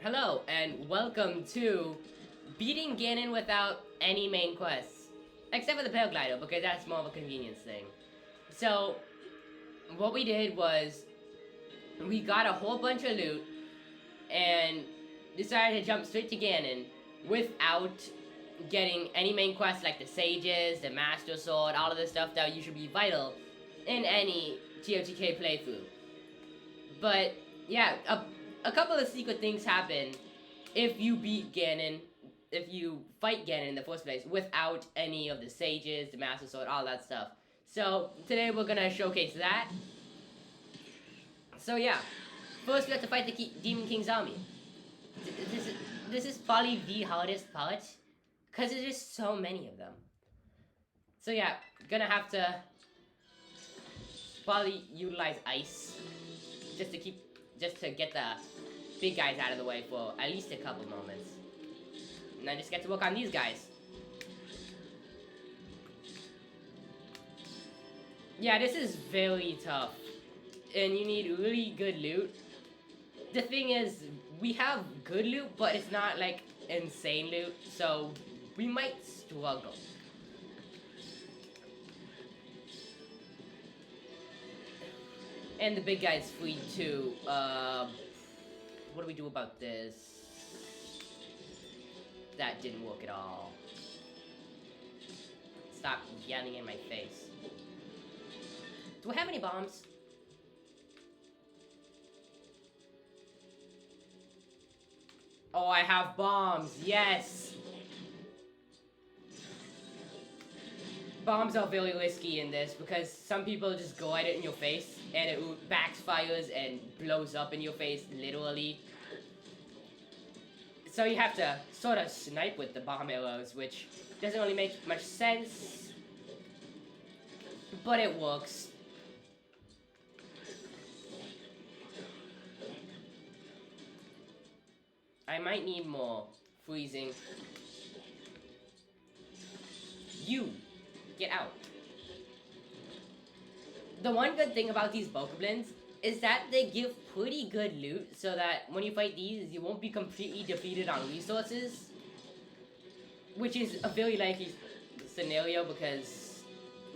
Hello, and welcome to beating Ganon without any main quests. Except for the Paraglider, because that's more of a convenience thing. So, what we did was, we got a whole bunch of loot, and decided to jump straight to Ganon without getting any main quests like the Sages, the Master Sword, all of the stuff that usually be vital in any TOTK playthrough. But, yeah, a couple of secret things happen if you beat Ganon, if you fight Ganon in the first place without any of the Sages, the Master Sword, all that stuff. So, today we're gonna showcase that. So yeah, first we have to fight the Demon King's army. This is probably the hardest part, because there's just so many of them. So yeah, gonna have to probably utilize ice, just to get the big guys out of the way for at least a couple moments. And then just get to work on these guys. Yeah, this is very tough. And you need really good loot. The thing is, we have good loot, but it's not like insane loot, so we might struggle. And the big guy's free too. What do we do about this? That didn't work at all. Stop yelling in my face. Do I have any bombs? Oh, I have bombs, yes! Bombs are very risky in this because some people just go at it in your face and it backfires and blows up in your face, literally. So you have to sort of snipe with the bomb arrows, which doesn't really make much sense, but it works. I might need more freezing. You! Get out. The one good thing about these bokoblins is that they give pretty good loot, so that when you fight these, you won't be completely depleted on resources. Which is a very likely scenario because,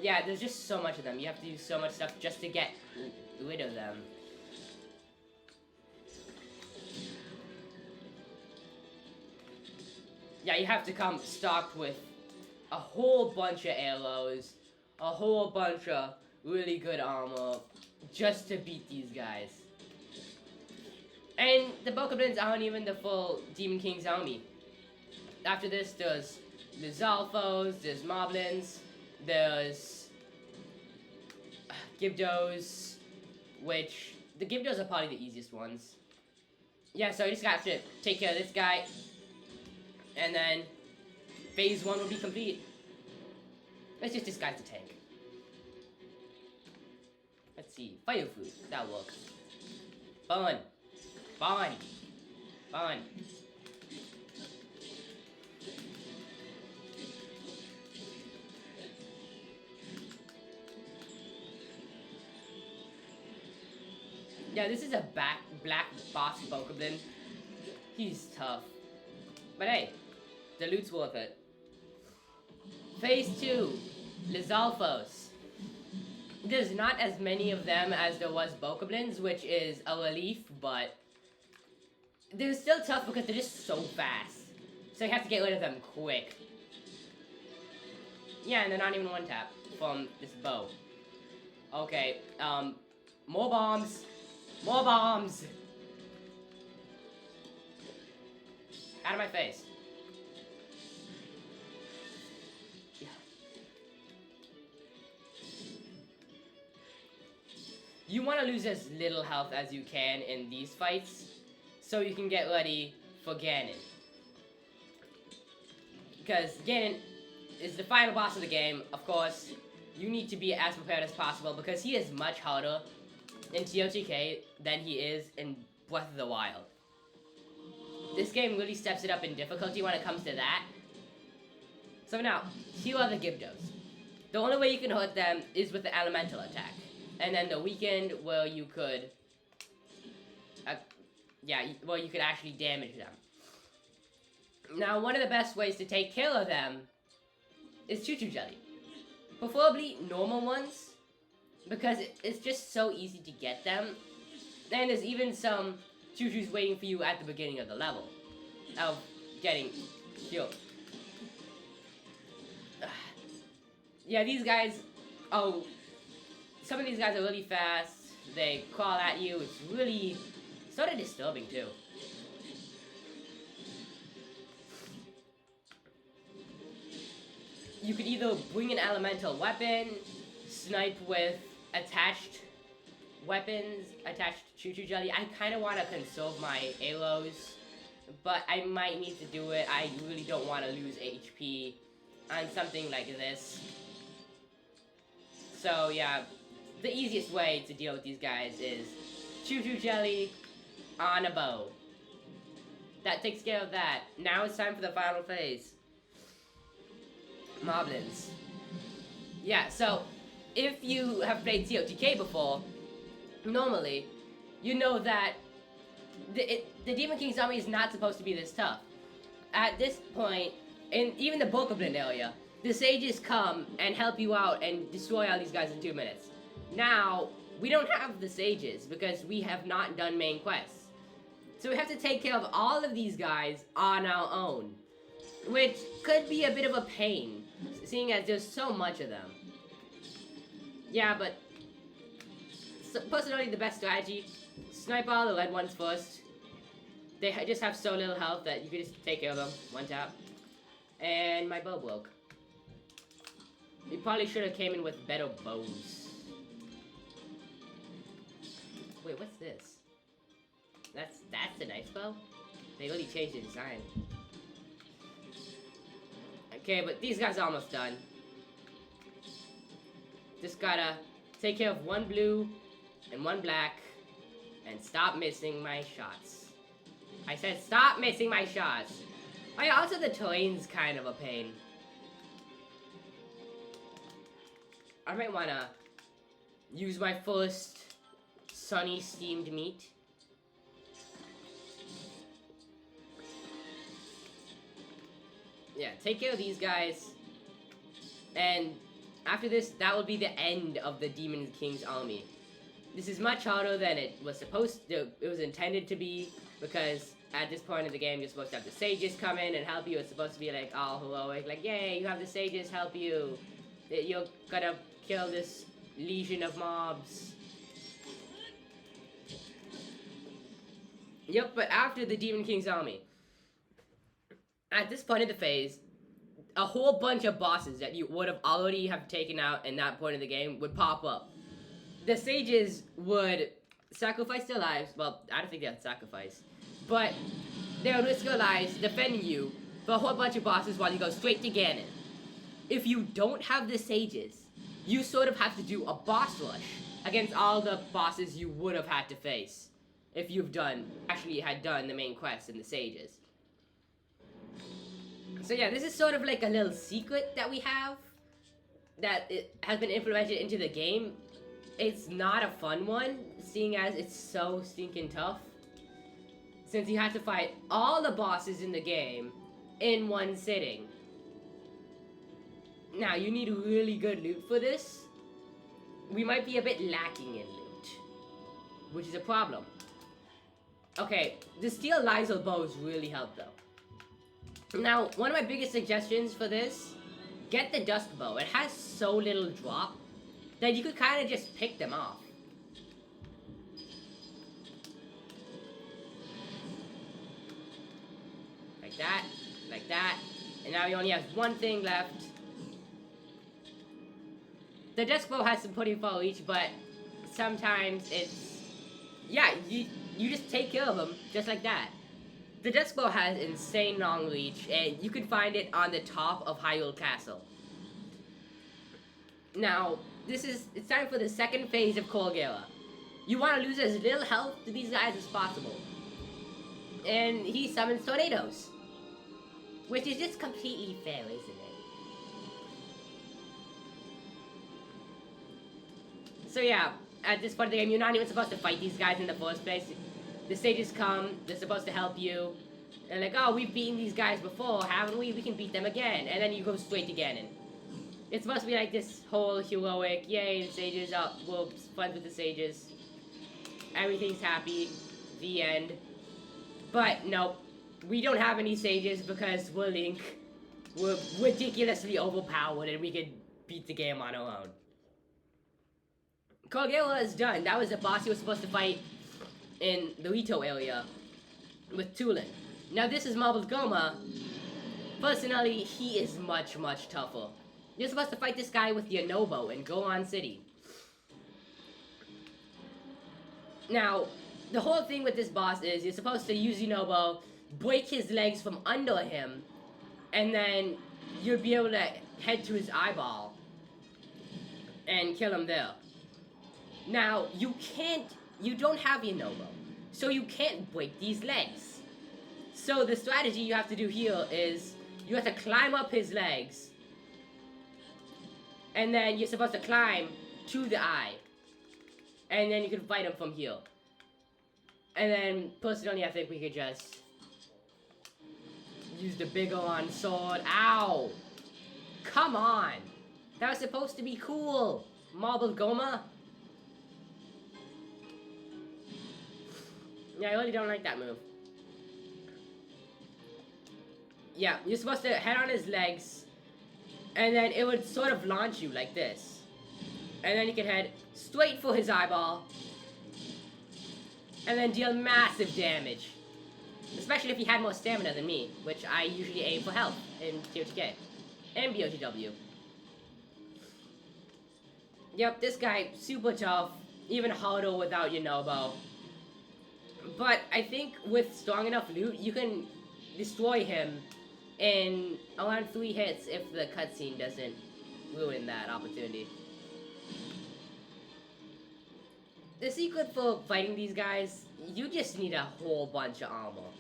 yeah, there's just so much of them. You have to do so much stuff just to get rid of them. Yeah, you have to come stocked with a whole bunch of arrows, a whole bunch of really good armor, just to beat these guys. And the bokoblins aren't even the full Demon King's army. After this, there's Lizalfos, there's Moblins, there's Gibdos, which, the Gibdos are probably the easiest ones. Yeah, so you just have to take care of this guy, and then phase 1 will be complete. Let's just disguise the tank. Let's see, fire food, that'll work. Fun. Fun. Fun. Yeah, this is a black boss bokoblin. He's tough. But hey, the loot's worth it. Phase 2, Lizalfos. There's not as many of them as there was bokoblins, which is a relief, but they're still tough because they're just so fast. So you have to get rid of them quick. Yeah, and they're not even one tap from this bow. Okay, more bombs. More bombs! Out of my face. Yeah. You want to lose as little health as you can in these fights, so you can get ready for Ganon. Because Ganon is the final boss of the game, of course. You need to be as prepared as possible because he is much harder in TOTK than he is in Breath of the Wild. This game really steps it up in difficulty when it comes to that. So now, here are the Gibdos. The only way you can hurt them is with the elemental attack. And then the weekend where you could yeah, well, you could actually damage them. Now, one of the best ways to take care of them is Choo Choo Jelly. Preferably normal ones, because it's just so easy to get them. And there's even some Choo Choos waiting for you at the beginning of the level of getting killed. Yeah, these guys, oh, some of these guys are really fast. They crawl at you. It's really sort of disturbing too. You could either bring an elemental weapon, snipe with attached weapons, attached Choo Choo Jelly. I kind of want to conserve my arrows, but I might need to do it. I really don't want to lose HP on something like this. So yeah, the easiest way to deal with these guys is Choo Choo Jelly on a bow. That takes care of that. Now it's time for the final phase. Moblins. Yeah, so if you have played TOTK before, normally, you know that the Demon King's army is not supposed to be this tough. At this point, in even the Bokoblin area, the sages come and help you out and destroy all these guys in 2 minutes. Now, we don't have the sages because we have not done main quests. So we have to take care of all of these guys on our own, which could be a bit of a pain, seeing as there's so much of them. Yeah, but personally the best strategy, snipe all the red ones first. They just have so little health that you can just take care of them, one tap. And my bow broke. You probably should have came in with better bows. Wait, what's this? That's a nice bow? They really changed the design. Okay, but these guys are almost done. Just gotta take care of one blue and one black and stop missing my shots. I said stop missing my shots. Oh yeah, also the terrain's kind of a pain. I might wanna use my first sunny steamed meat. Yeah, take care of these guys. And after this, that will be the end of the Demon King's army. This is much harder than it was supposed to, it was intended to be, because at this point in the game, you're supposed to have the sages come in and help you. It's supposed to be like all heroic, like, yay, you have the sages help you. You're gonna kill this legion of mobs. Yep, but after the Demon King's army, at this point in the phase, a whole bunch of bosses that you would have already have taken out in that point of the game would pop up. The sages would sacrifice their lives. Well, I don't think they would sacrifice, but they would risk their lives defending you for a whole bunch of bosses while you go straight to Ganon. If you don't have the sages, you sort of have to do a boss rush against all the bosses you would have had to face if you've actually had done the main quest and the sages. So yeah, this is sort of like a little secret that we have, that it has been implemented into the game. It's not a fun one, seeing as it's so stinking tough, since you have to fight all the bosses in the game in one sitting. Now, you need really good loot for this. We might be a bit lacking in loot, which is a problem. Okay, the steel Lysol bows really help though. Now, one of my biggest suggestions for this, get the Dusk Bow. It has so little drop that you could kind of just pick them off. Like that, like that. And now he only has one thing left. The Dusk Bow has some pretty far reach, but sometimes it's... yeah, you just take care of them just like that. The Dusk Bow has insane long reach, and you can find it on the top of Hyrule Castle. Now, it's time for the second phase of Korgera. You want to lose as little health to these guys as possible. And he summons tornadoes. Which is just completely fair, isn't it? So yeah, at this point of the game, you're not even supposed to fight these guys in the first place. the sages come, they're supposed to help you. And like, oh, we've beaten these guys before, haven't we? We can beat them again. And then you go straight to Ganon. It's supposed to be like this whole heroic, yay, the sages are, we're friends with the sages. Everything's happy, the end. But no, we don't have any sages because we're Link. We're ridiculously overpowered and we can beat the game on our own. Corgilla is done. That was the boss you were supposed to fight in the Rito area with Tulin. Now this is Marble Goma. Personally, he is much, much tougher. You're supposed to fight this guy with your Nobo in Goron City. Now, the whole thing with this boss is you're supposed to use your Nobo, break his legs from under him, and then you'll be able to head to his eyeball and kill him there. Now, you don't have your Nobo, so you can't break these legs. So the strategy you have to do here is you have to climb up his legs, and then you're supposed to climb to the eye, and then you can fight him from here. And then, personally, I think we could just use the big on sword. Ow! Come on! That was supposed to be cool! Marble Goma? Yeah, I really don't like that move. Yeah, you're supposed to head on his legs, and then it would sort of launch you like this. And then you can head straight for his eyeball, and then deal massive damage. Especially if he had more stamina than me, which I usually aim for health in TOTK. And BOTW. Yep, this guy, super tough, even harder without your Nobo. But I think with strong enough loot, you can destroy him in around 3 hits if the cutscene doesn't ruin that opportunity. The secret for fighting these guys, you just need a whole bunch of armor.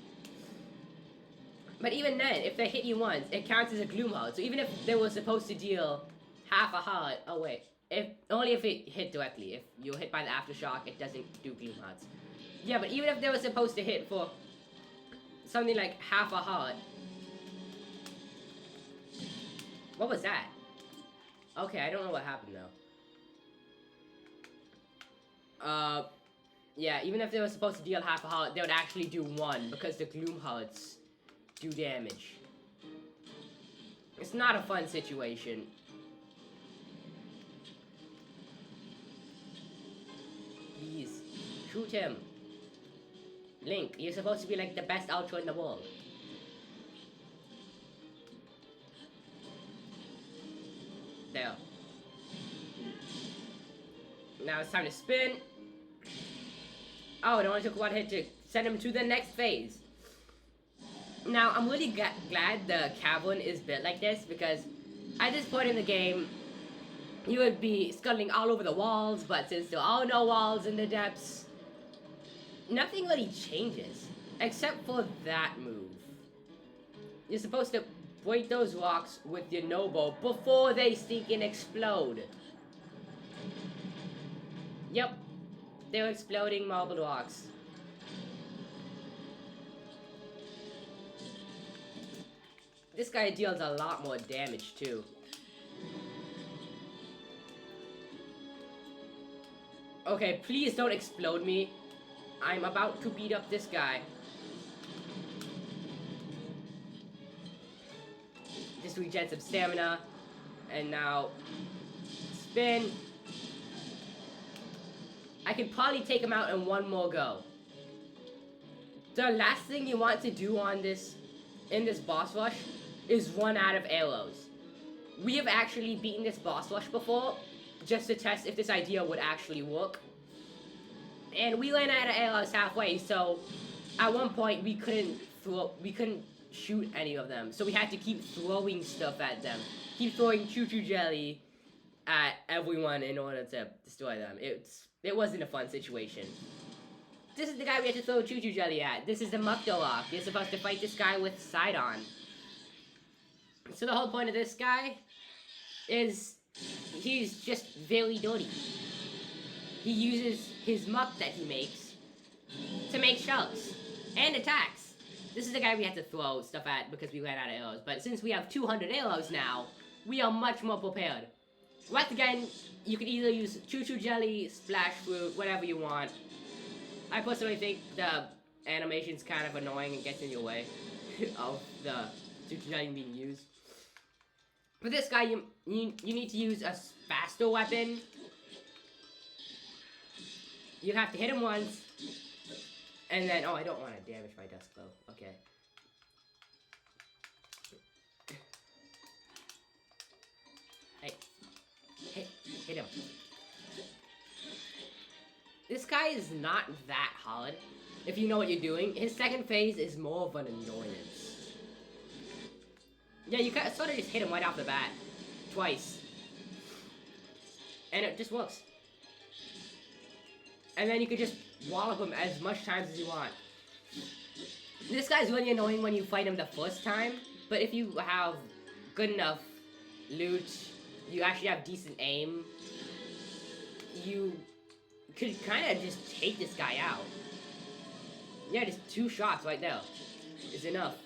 But even then, if they hit you once, it counts as a gloom heart. So even if they were supposed to deal half a heart, oh wait, only if it hit directly. If you're hit by the aftershock, it doesn't do gloom hearts. Yeah, but even if they were supposed to hit for something like half a heart. What was that? Okay, I don't know what happened though. Yeah, even if they were supposed to deal half a heart, they would actually do 1 because the gloom hearts do damage. It's not a fun situation. Please, shoot him. Link, you're supposed to be like the best outro in the world. There. Now it's time to spin. Oh, it only took 1 hit to send him to the next phase. Now, I'm really glad the cavern is built like this, because at this point in the game, you would be scuttling all over the walls, but since there are no walls in the depths, nothing really changes, except for that move. You're supposed to break those rocks with your Nobo before they sink and explode. Yep, they're exploding marble rocks. This guy deals a lot more damage too. Okay, please don't explode me. I'm about to beat up this guy. Just regen some stamina. And now, spin. I could probably take him out in 1 more go. The last thing you want to do on this, in this boss rush, is run out of arrows. We have actually beaten this boss rush before, just to test if this idea would actually work. And we ran out of arrows halfway, so at one point we couldn't shoot any of them. So we had to keep throwing stuff at them. Keep throwing choo-choo jelly at everyone in order to destroy them. It wasn't a fun situation. This is the guy we had to throw choo-choo jelly at. This is the Mukdolok. You're supposed to fight this guy with Sidon. So the whole point of this guy is he's just very dirty. He uses his muck that he makes to make shells and attacks. This is the guy we had to throw stuff at because we ran out of arrows. But since we have 200 arrows now, we are much more prepared. Once again, you can either use Choo Choo Jelly, Splash Fruit, whatever you want. I personally think the animation's kind of annoying and gets in your way of the Choo Choo Jelly being used. For this guy, you need to use a faster weapon. You have to hit him once, and then, oh, I don't want to damage my Dusk Glow. Okay. Hey, hit him. This guy is not that hard, if you know what you're doing. His second phase is more of an annoyance. Yeah, you kind of sort of just hit him right off the bat. Twice. And it just works. And then you could just wallop him as much times as you want. This guy's really annoying when you fight him the first time, but if you have good enough loot, you actually have decent aim, you could kind of just take this guy out. Yeah, just 2 shots right there is enough.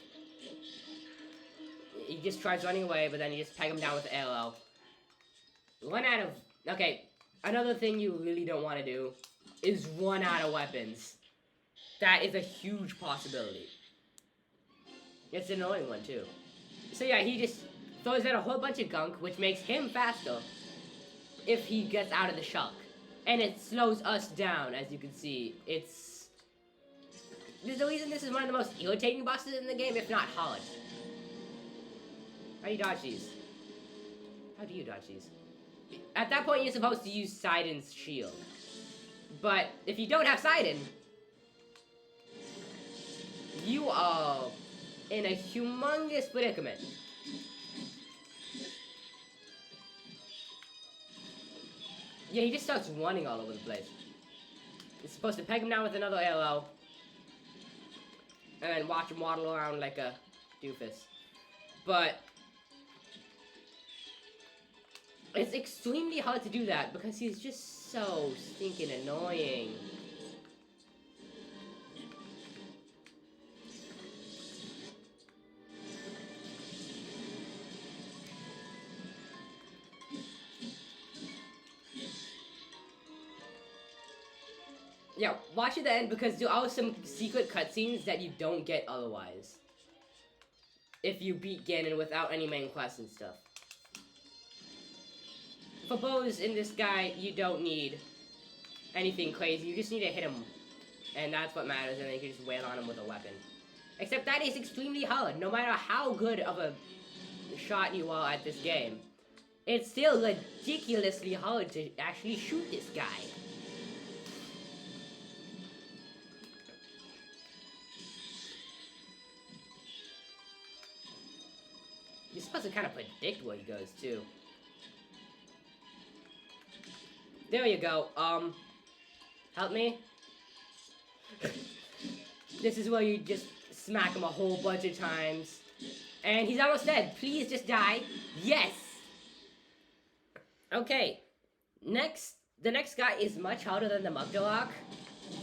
He just tries running away, but then you just peg him down with the arrow. Run out of... Okay, another thing you really don't want to do is run out of weapons. That is a huge possibility. It's an annoying one, too. So yeah, he just throws out a whole bunch of gunk, which makes him faster if he gets out of the shock. And it slows us down, as you can see. There's a reason this is one of the most irritating bosses in the game, if not hard. How do you dodge these? How do you dodge these? At that point, you're supposed to use Sidon's shield. But if you don't have Sidon, you are in a humongous predicament. Yeah, he just starts running all over the place. You're supposed to peg him down with another arrow, and then watch him waddle around like a doofus. But it's extremely hard to do that because he's just so stinking annoying. Yeah, watch at the end because there are some secret cutscenes that you don't get otherwise. If you beat Ganon without any main quests and stuff. For bows in this guy, you don't need anything crazy. You just need to hit him. And that's what matters, and then you can just wail on him with a weapon. Except that is extremely hard. No matter how good of a shot you are at this game, it's still ridiculously hard to actually shoot this guy. You're supposed to kind of predict where he goes, too. There you go. Help me? This is where you just smack him a whole bunch of times. And he's almost dead. Please just die. Yes! Okay. The next guy is much harder than the Mugdalok,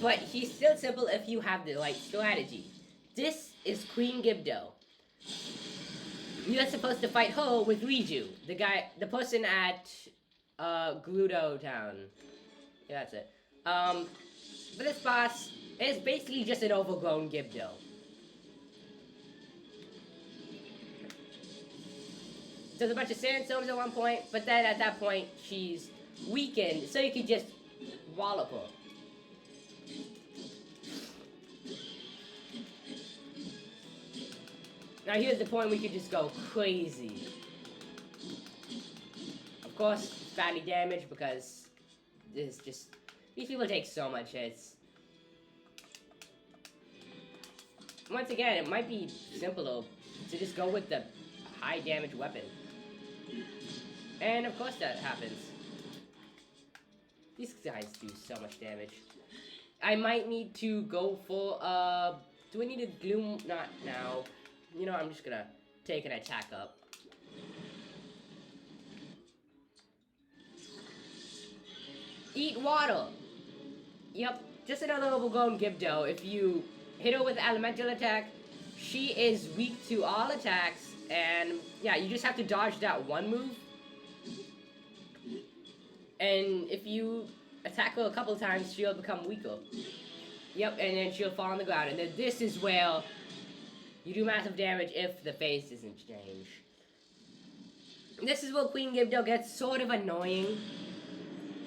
but he's still simple if you have the right strategy. This is Queen Gibdo. You're supposed to fight her with Riju, the person at Gerudo Town. Yeah, that's it. But this boss is basically just an overgrown Gibdo. There's a bunch of sandstorms at one point, but then at that point she's weakened, so you can just wallop her. Now here's the point we could just go crazy. Of course, it's badly damaged because these people take so much hits. Once again, it might be simpler to just go with the high damage weapon. And of course that happens. These guys do so much damage. I might need to go for, do I need a gloom? Not now. You know, I'm just gonna take an attack up. Eat water! Yep, just another overgrown Gibdo. If you hit her with elemental attack, she is weak to all attacks, and yeah, you just have to dodge that one move. And if you attack her a couple times, she'll become weaker. Yep, and then she'll fall on the ground. And then this is where you do massive damage if the face isn't changed. This is where Queen Gibdo gets sort of annoying.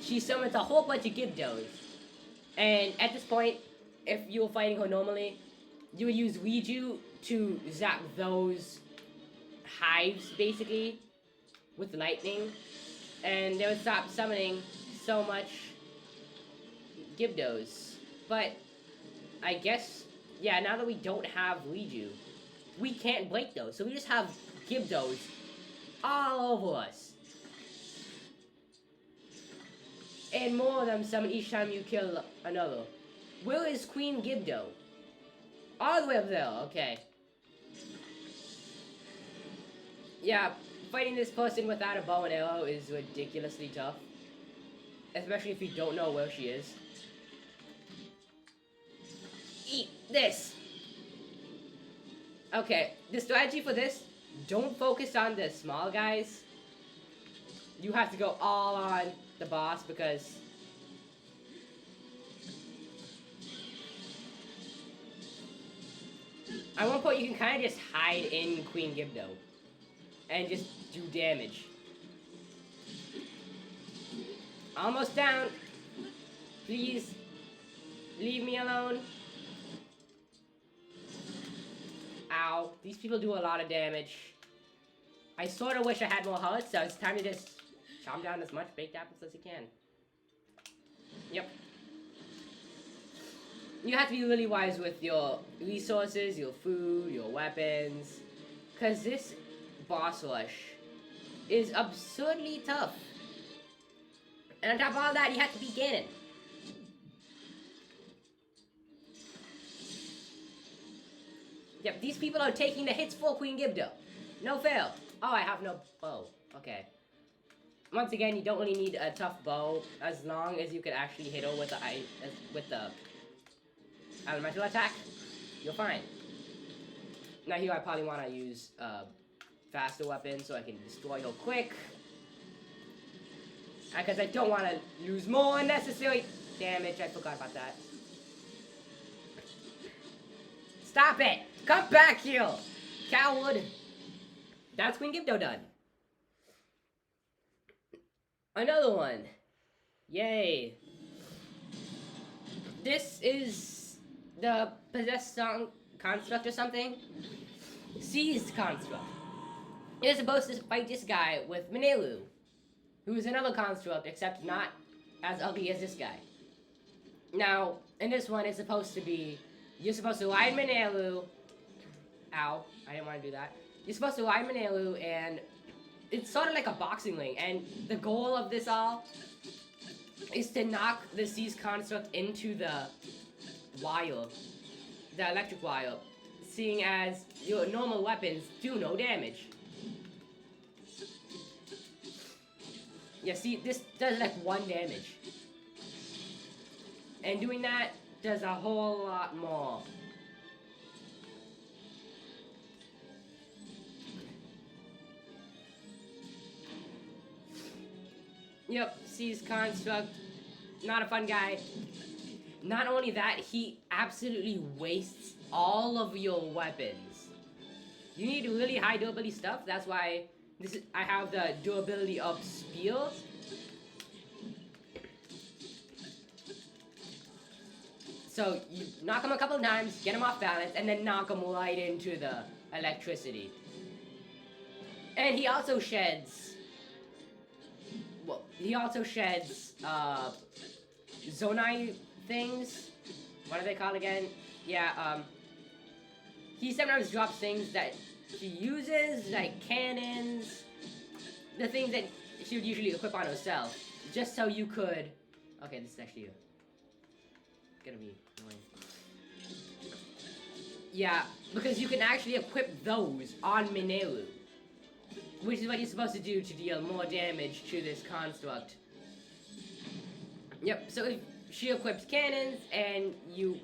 She summons a whole bunch of Gibdos. And at this point, if you were fighting her normally, you would use Ouija to zap those hives, basically, with lightning. And they would stop summoning so much Gibdos. But I guess, yeah, now that we don't have Ouija, we can't break those. So we just have Gibdos all over us. And more of them summon each time you kill another. Where is Queen Gibdo? All the way up there, okay. Yeah, fighting this person without a bow and arrow is ridiculously tough. Especially if you don't know where she is. Eat this! Okay, the strategy for this, don't focus on the small guys. You have to go all on the boss because at one point you can kind of just hide in Queen Gibdo and just do damage. Almost down. Please leave me alone. Ow. These people do a lot of damage. I sort of wish I had more hearts, so it's time to just chomp down as much baked apples as you can. Yep. You have to be really wise with your resources, your food, your weapons. Because this boss rush is absurdly tough. And on top of all that, you have to beat Ganon. Yep, these people are taking the hits for Queen Gibdo. No fail. Oh, I have no bow. Okay. Once again, you don't really need a tough bow as long as you can actually hit her with the elemental attack. You're fine. Now here I probably want to use faster weapons so I can destroy her quick. Because I don't want to lose more unnecessary damage. I forgot about that. Stop it! Come back here! Coward! That's Queen Gibdo done. Another one. Yay. This is the possessed song construct or something. Seized construct. You're supposed to fight this guy with Manelu, who is another construct, except not as ugly as this guy. Now, in this one, it's supposed to be, you're supposed to ride Manelu. Ow, I didn't want to do that. You're supposed to ride Manelu, and it's sort of like a boxing ring, and the goal of this all is to knock the seized construct into the wire, the electric wire, seeing as your normal weapons do no damage. Yeah, see, this does like 1 damage. And doing that does a whole lot more. Yep, sees construct. Not a fun guy. Not only that, he absolutely wastes all of your weapons. You need really high durability stuff. That's why I have the durability of spears. So you knock him a couple of times, get him off balance, and then knock him right into the electricity. And he also sheds. Well, he also sheds Zonai things. What are they called again? Yeah, he sometimes drops things that she uses, like cannons, the things that she would usually equip on herself, just so you could. Okay, this is actually gonna be annoying. Yeah, because you can actually equip those on Mineru, which is what you're supposed to do to deal more damage to this construct. Yep, so if she equips cannons and you...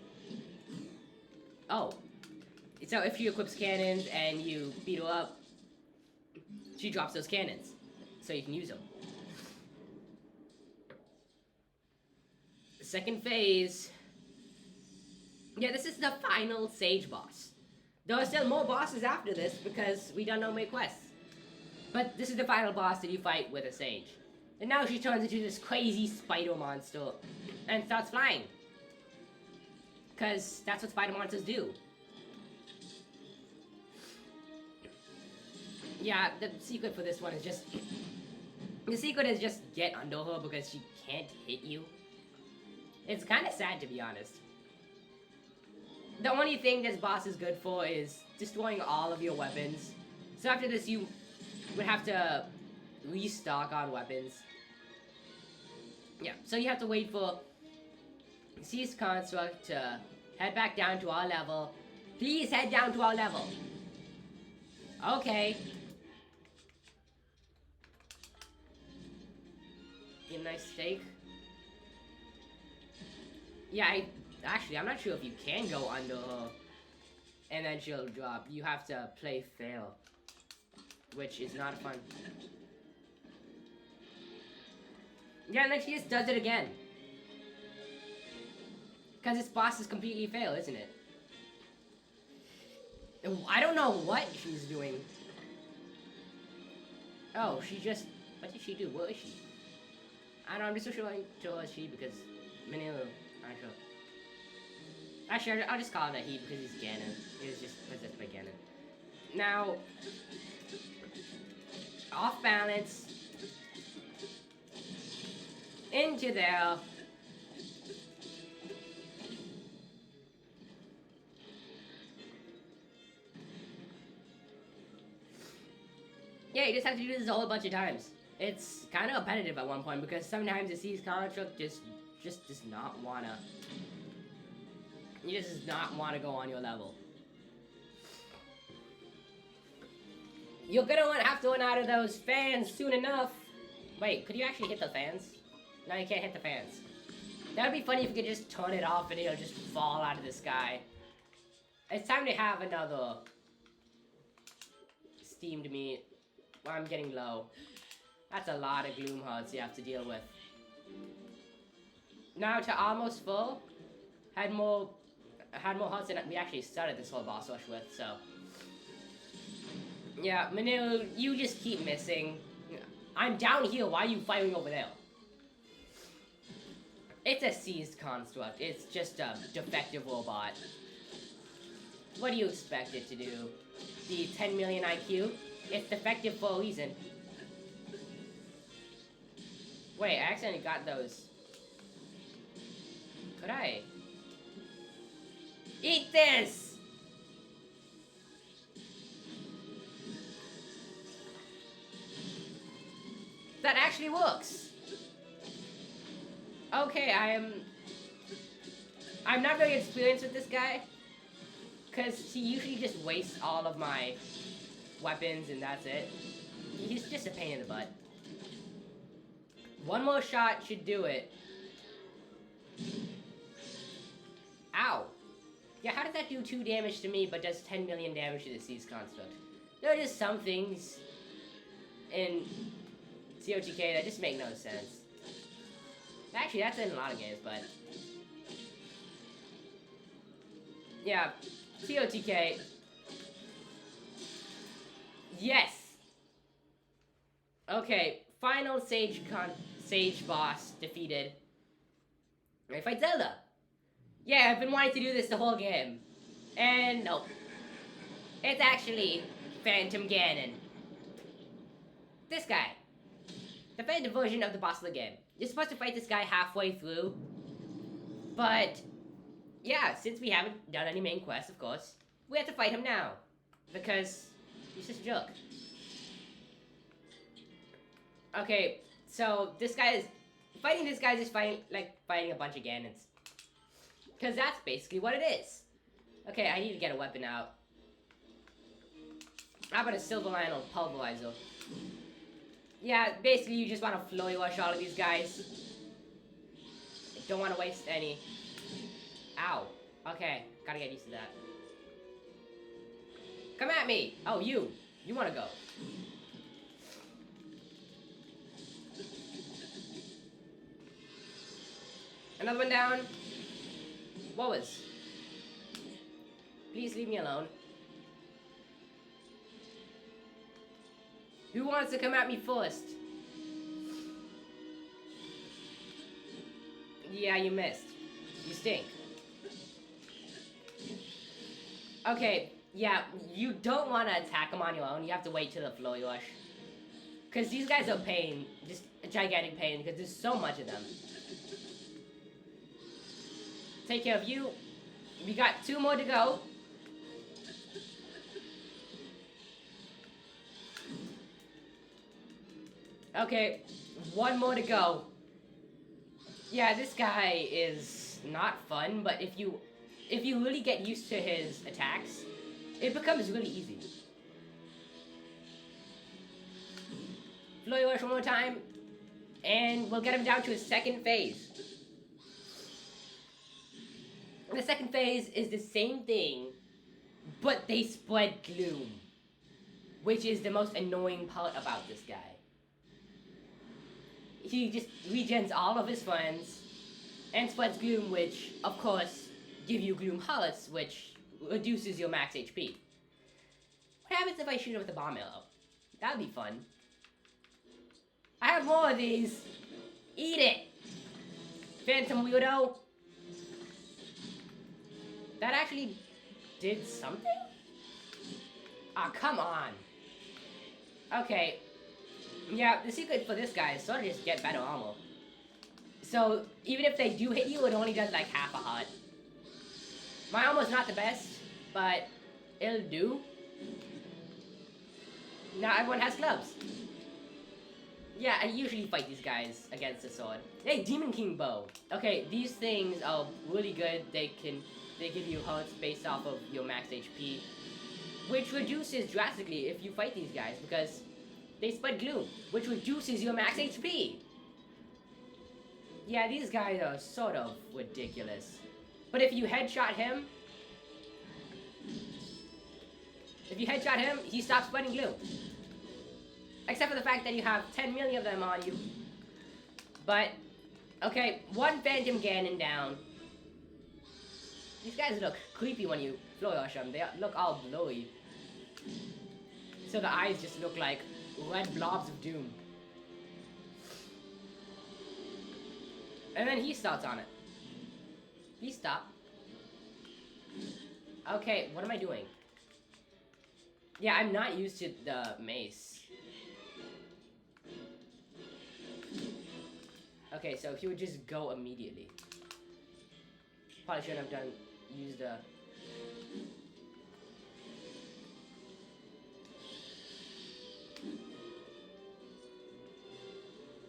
Oh. So if she equips cannons and you beat her up, she drops those cannons. So you can use them. Second phase. Yeah, this is the final Sage boss. There are still more bosses after this because we done no main quests. But this is the final boss that you fight with a Sage. And now she turns into this crazy spider monster and starts flying. Because that's what spider monsters do. Yeah, the secret for this one is just... The secret is just get under her because she can't hit you. It's kind of sad, to be honest. The only thing this boss is good for is destroying all of your weapons. So after this, you would have to restock on weapons. Yeah, so you have to wait for Cease Construct to head back down to our level. Please head down to our level. Okay. Get a nice steak. Yeah, I'm not sure if you can go under her and then she'll drop. You have to play fail, which is not fun. Yeah, and then she just does it again. Because this boss is completely fail, isn't it? I don't know what she's doing. Oh, she just... What did she do? What is she? I don't know, I'm just so sure to she because... Manila, I'm sure. Actually, I'll just call it a he because he's Ganon. He's just possessed by Ganon. Now... Off balance. Into there. Yeah, you just have to do this a whole bunch of times. It's kind of repetitive at one point because sometimes the Cease Construct just does not wanna. He just does not want to go on your level. You're gonna have to run out of those fans soon enough. Wait, could you actually hit the fans? No, you can't hit the fans. That would be funny if you could just turn it off and it'll just fall out of the sky. It's time to have another steamed meat. Well, I'm getting low. That's a lot of gloom hearts you have to deal with. Now to almost full. Had more hearts than we actually started this whole boss rush with, so. Yeah, Manil, you just keep missing. I'm down here, why are you firing over there? It's a seized construct, it's just a defective robot. What do you expect it to do? The 10 million IQ? It's defective for a reason. Wait, I accidentally got those. Could I? Eat this! That actually works! Okay, I'm not very experienced with this guy. Because he usually just wastes all of my weapons and that's it. He's just a pain in the butt. One more shot should do it. Ow. Yeah, how does that do 2 damage to me but does 10 million damage to the Cease Construct? There are just some things in TOTK that just make no sense. Actually, that's in a lot of games, but... Yeah, TOTK. Yes! Okay, final Sage boss defeated. Ready to fight Zelda! Yeah, I've been wanting to do this the whole game. And nope. It's actually Phantom Ganon. This guy. The Phantom version of the boss of the game. You're supposed to fight this guy halfway through. But, yeah, since we haven't done any main quests, of course, we have to fight him now. Because he's just a jerk. Okay, so this guy is... Fighting this guy is just fighting a bunch of Ganons. Because that's basically what it is. Okay, I need to get a weapon out. How about a Silver Lion Pulverizer? Yeah, basically you just want to flowy rush all of these guys. Don't want to waste any. Ow. Okay, gotta get used to that. Come at me! Oh, you. You wanna go. Another one down. What was? Please leave me alone. Who wants to come at me first? Yeah, you missed. You stink. Okay, yeah, you don't want to attack them on your own. You have to wait till the floor rush. Because these guys are pain. Just a gigantic pain because there's so much of them. Take care of you. We got 2 more to go. Okay, 1 more to go. Yeah, this guy is not fun, but if you really get used to his attacks, it becomes really easy. Flurry rush one more time, and we'll get him down to his second phase. The second phase is the same thing, but they spread gloom, which is the most annoying part about this guy. He just regens all of his friends and spreads gloom, which, of course, give you gloom hearts, which reduces your max HP. What happens if I shoot him with a bomb arrow? That'd be fun. I have more of these. Eat it! Phantom weirdo. That actually did something? Ah, come on. Okay. Yeah, the secret for this guy is sort of just get better armor. So, even if they do hit you, it only does like half a heart. My armor's not the best, but it'll do. Now everyone has gloves. Yeah, I usually fight these guys against a sword. Hey, Demon King bow. Okay, these things are really good. They give you hearts based off of your max HP, which reduces drastically if you fight these guys because they spread gloom, which reduces your max HP. Yeah, these guys are sort of ridiculous. But if you headshot him, he stops spreading gloom. Except for the fact that you have 10 million of them on you. But, okay, 1 Phantom Ganon down. These guys look creepy when you floor rush them. They look all blowy. So the eyes just look like red blobs of doom. And then he starts on it. Please stop. Okay, what am I doing? Yeah, I'm not used to the mace. Okay, so he would just go immediately. Probably shouldn't have used the...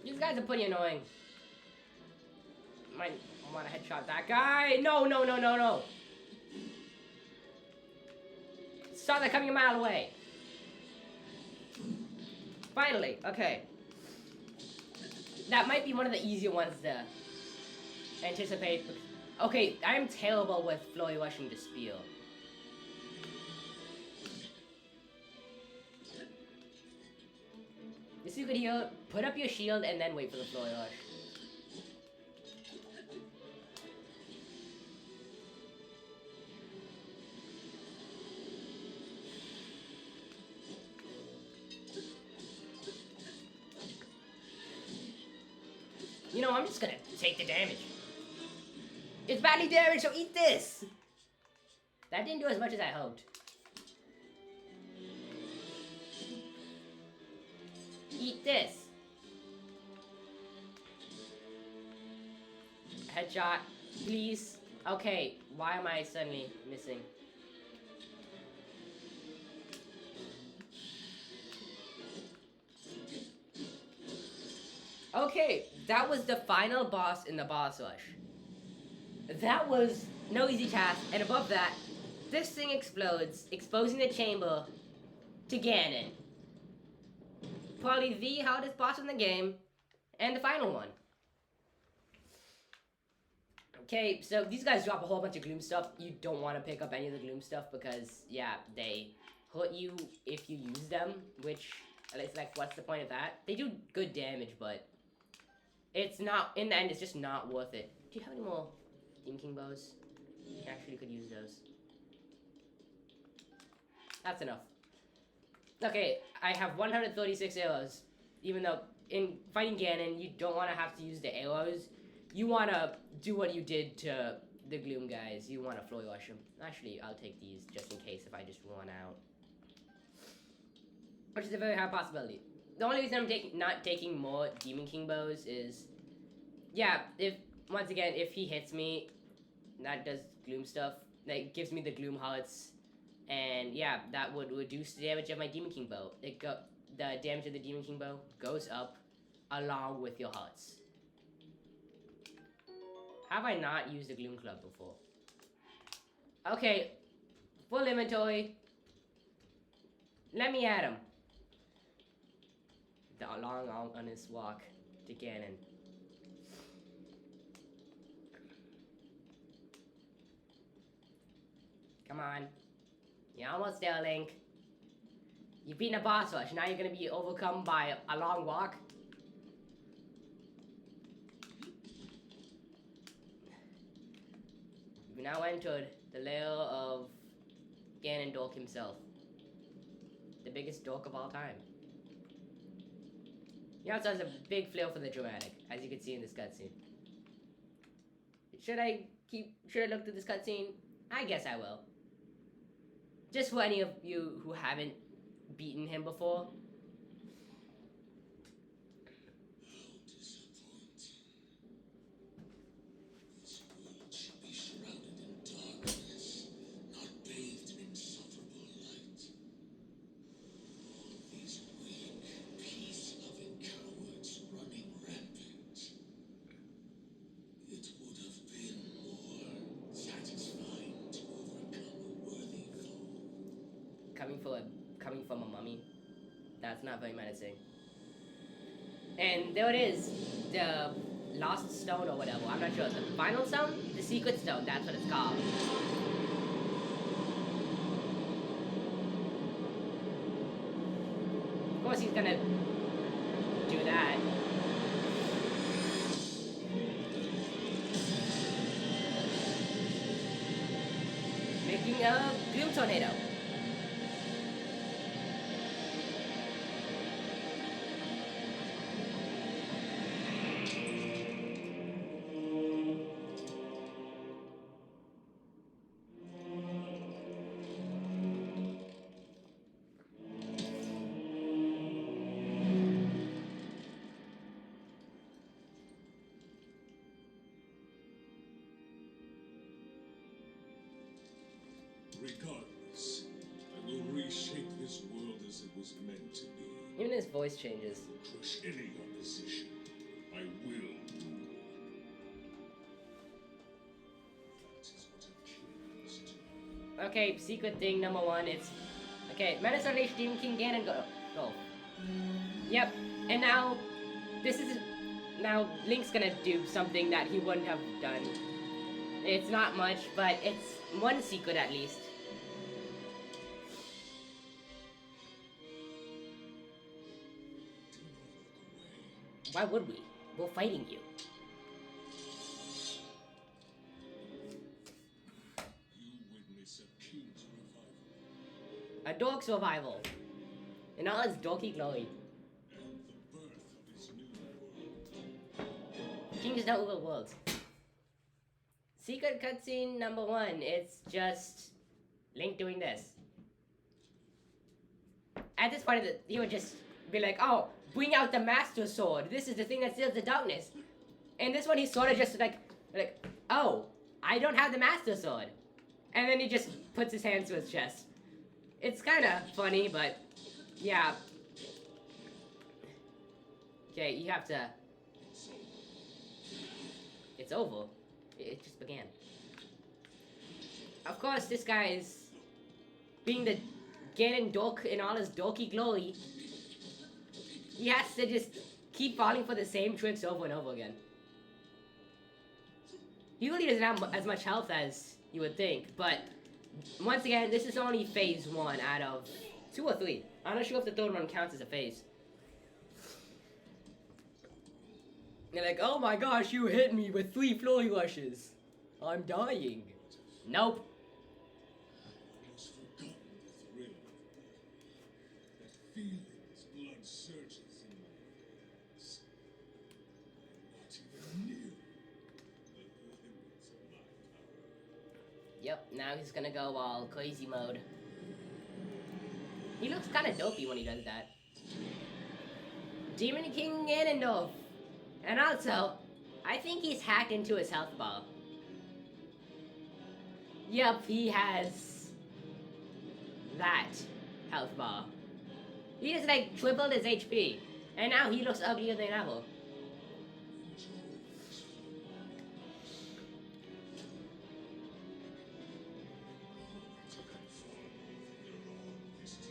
These guys are pretty annoying. Might want to headshot that guy. No, no, no, no, no. Saw that coming a mile away. Finally, okay. That might be one of the easier ones to anticipate. Okay, I'm terrible with flurry rushing to spear. The secret here, put up your shield and then wait for the flurry rush. You know, I'm just gonna take the damage. It's badly damaged, so eat this! That didn't do as much as I hoped. Eat this. Headshot, please. Okay, why am I suddenly missing? Okay, that was the final boss in the boss rush. That was no easy task, and above that, this thing explodes, exposing the chamber to Ganon. Probably the hardest boss in the game, and the final one. Okay, so these guys drop a whole bunch of gloom stuff. You don't want to pick up any of the gloom stuff because, yeah, they hurt you if you use them, which, it's like, what's the point of that? They do good damage, but it's not, in the end, it's just not worth it. Do you have any more Demon King bows? Actually could use those. That's enough. Okay, I have 136 arrows, even though in fighting Ganon, you don't want to have to use the arrows. You want to do what you did to the Gloom guys. You want to Flurry Rush them. Actually, I'll take these just in case if I just run out. Which is a very high possibility. The only reason I'm not taking more Demon King bows is, yeah, once again, if he hits me, that does Gloom stuff. That gives me the Gloom hearts. And yeah, that would reduce the damage of my Demon King bow. The damage of the Demon King bow goes up along with your hearts. Have I not used the Gloom Club before? Okay, full inventory. Let me at him. The long on his walk to Ganon. Come on. You're almost there, Link. You've beaten a boss rush. Now you're gonna be overcome by a long walk. You've now entered the lair of Ganondorf himself. The biggest dork of all time. He also has a big flair for the dramatic, as you can see in this cutscene. Should I look through this cutscene? I guess I will. Just for any of you who haven't beaten him before. Coming from a mummy. That's not very menacing. And there it is. The lost stone or whatever. I'm not sure. The final stone? The secret stone. That's what it's called. Of course he's gonna do that. Making a gloom tornado. Regardless, I will reshape this world as it was meant to be. Even his voice changes. Crush any opposition. I will rule. That is what a king must do. Okay, secret thing number 1. It's okay. Menace Unleashed Demon King Ganon go. Yep. And now Link's gonna do something that he wouldn't have done. It's not much, but it's one secret at least. Why would we? We're fighting you. You witness a king's revival. A dork's revival. In all its dorky glory. And the birth of his new world. Kings don't rule worlds. Secret cutscene number 1. It's just Link doing this. At this point, he would just be like, "Oh, bring out the Master Sword. This is the thing that seals the darkness." And this one, he's sort of just like, "Oh, I don't have the Master Sword," and then he just puts his hands to his chest. It's kind of funny, but yeah. Okay, you have to. It's over. It just began. Of course, this guy is being the Ganon dork in all his dorky glory. He has to just keep falling for the same tricks over and over again. He really doesn't have as much health as you would think, but once again, this is only phase 1 out of 2 or 3. I'm not sure if the third one counts as a phase. They're like, oh my gosh, you hit me with 3 flurry rushes. I'm dying. Nope. Almost forgotten the thrill of that feeling as blood surges in my veins. I'm not even near the limits of my power. Yep, now he's gonna go all crazy mode. He looks kinda dopey when he does that. Demon King Ganondorf. And also, I think he's hacked into his health bar. Yep, he has that health bar. He just like tripled his HP, and now he looks uglier than ever.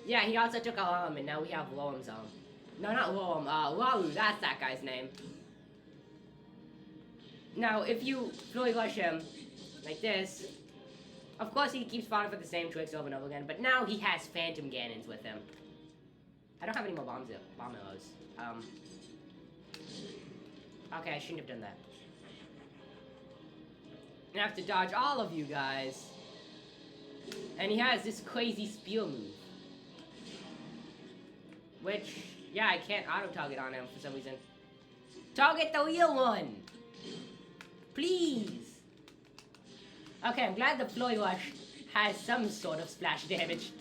Yeah, he also took our arm, and now we have Roam's arm. No, not Roam, Waru, that's that guy's name. Now, if you Flurry Rush him, like this, of course he keeps falling for the same tricks over and over again, but now he has Phantom Ganons with him. I don't have any more bomb arrows. Okay, I shouldn't have done that. I have to dodge all of you guys. And he has this crazy spear move. Which, yeah, I can't auto-target on him for some reason. Target the real one! Please! Okay, I'm glad the Flurry Rush has some sort of splash damage.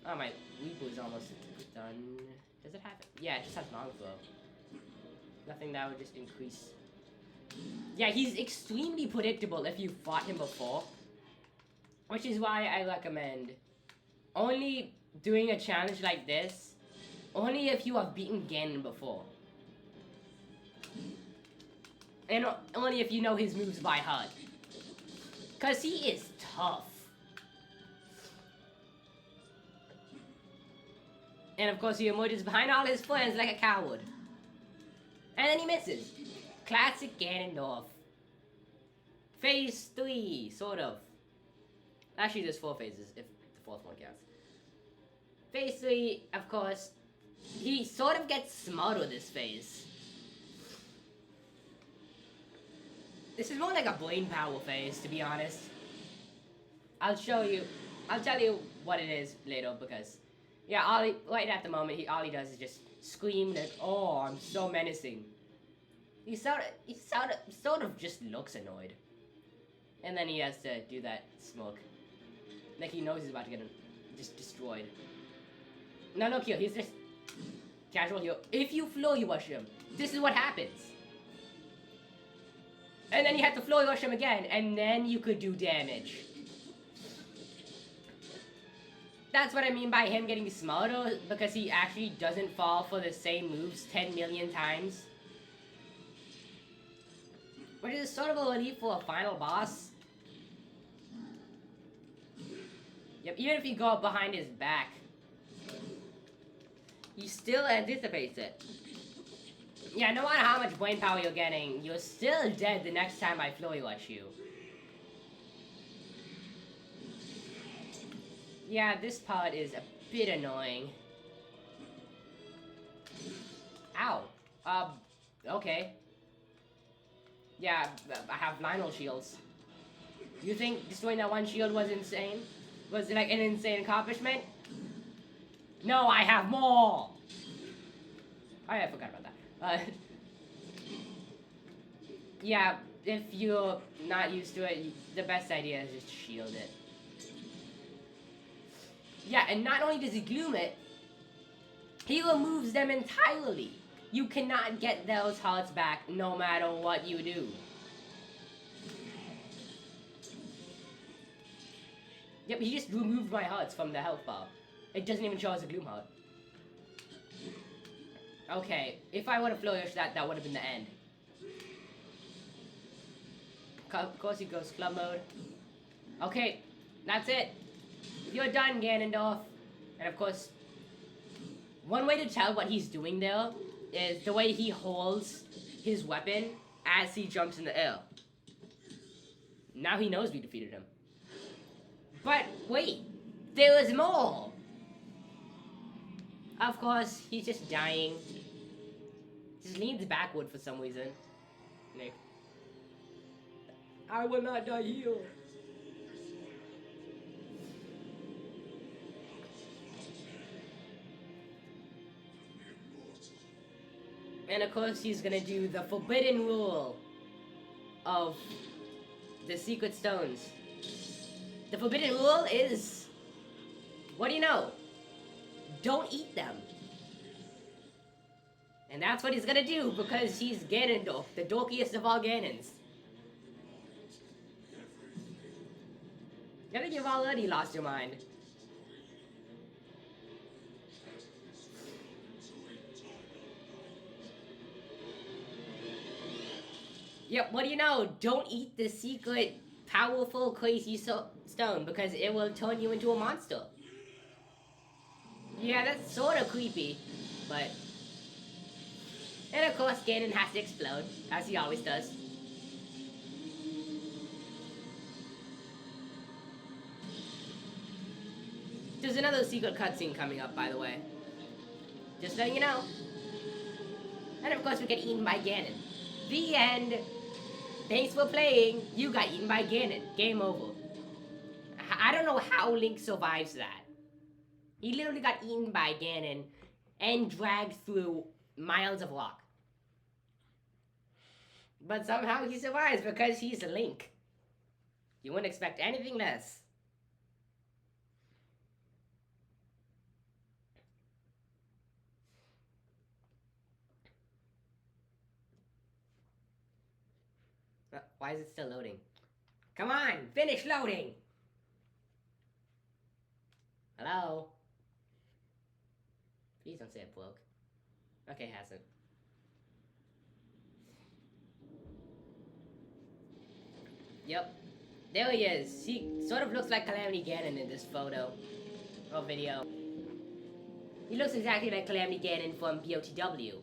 Oh, my Weepu is almost done. Does it have it? Yeah, it just has long throw. Nothing that would just increase. Yeah, he's extremely predictable if you fought him before. Which is why I recommend only doing a challenge like this, only if you have beaten Ganon before. And only if you know his moves by heart. Because he is tough. And of course he emerges behind all his friends like a coward. And then he misses. Classic Ganondorf. Phase 3, sort of. Actually, there's 4 phases, if the 4th one counts. Phase 3, of course, he sort of gets smarter this phase. This is more like a brain power phase, to be honest. I'll tell you what it is later, because, yeah, right at the moment, all he does is just scream like, oh, I'm so menacing. He sort of just looks annoyed. And then he has to do that smoke. Like he knows he's about to get just destroyed. Now look here, he's just casual heal. If you Flurry Rush him, this is what happens. And then you have to Flurry Rush him again, and then you could do damage. That's what I mean by him getting smarter, because he actually doesn't fall for the same moves 10 million times. Which is sort of a relief for a final boss. Yep, even if you go up behind his back, he still anticipates it. Yeah, no matter how much brain power you're getting, you're still dead the next time I Flurry Rush you. Yeah, this part is a bit annoying. Ow. Okay. Yeah, I have Lionel shields. You think destroying that one shield was insane? Was it like an insane accomplishment? No, I have more! Oh, yeah, I forgot about that. Yeah, if you're not used to it, the best idea is just shield it. Yeah, and not only does he gloom it, he removes them entirely. You cannot get those hearts back no matter what you do. Yep, he just removed my hearts from the health bar. It doesn't even show as a gloom heart. Okay, if I would have Flurry Rushed that would have been the end. Of course he goes club mode. Okay, that's it. You're done, Ganondorf. And of course, one way to tell what he's doing there is the way he holds his weapon as he jumps in the air. Now he knows we defeated him. But wait, there was more! Of course, he's just dying. Just leans backward for some reason. Nick. I will not die here. And of course he's gonna do the forbidden rule of the secret stones. The forbidden rule is, what do you know? Don't eat them. And that's what he's gonna do because he's Ganondorf, the dorkiest of all Ganons. I think you've already lost your mind. Yep, what do you know? Don't eat the secret, powerful, crazy stone because it will turn you into a monster. Yeah, that's sort of creepy, but... And of course, Ganon has to explode, as he always does. There's another secret cutscene coming up, by the way. Just letting you know. And of course, we get eaten by Ganon. The end. Thanks for playing. You got eaten by Ganon. Game over. I don't know how Link survives that. He literally got eaten by Ganon and dragged through miles of rock. But somehow he survives because he's Link. You wouldn't expect anything less. Why is it still loading? Come on, finish loading! Hello? Please don't say it broke. Okay, it hasn't. Yep. There he is. He sort of looks like Calamity Ganon in this photo. Or video. He looks exactly like Calamity Ganon from BOTW.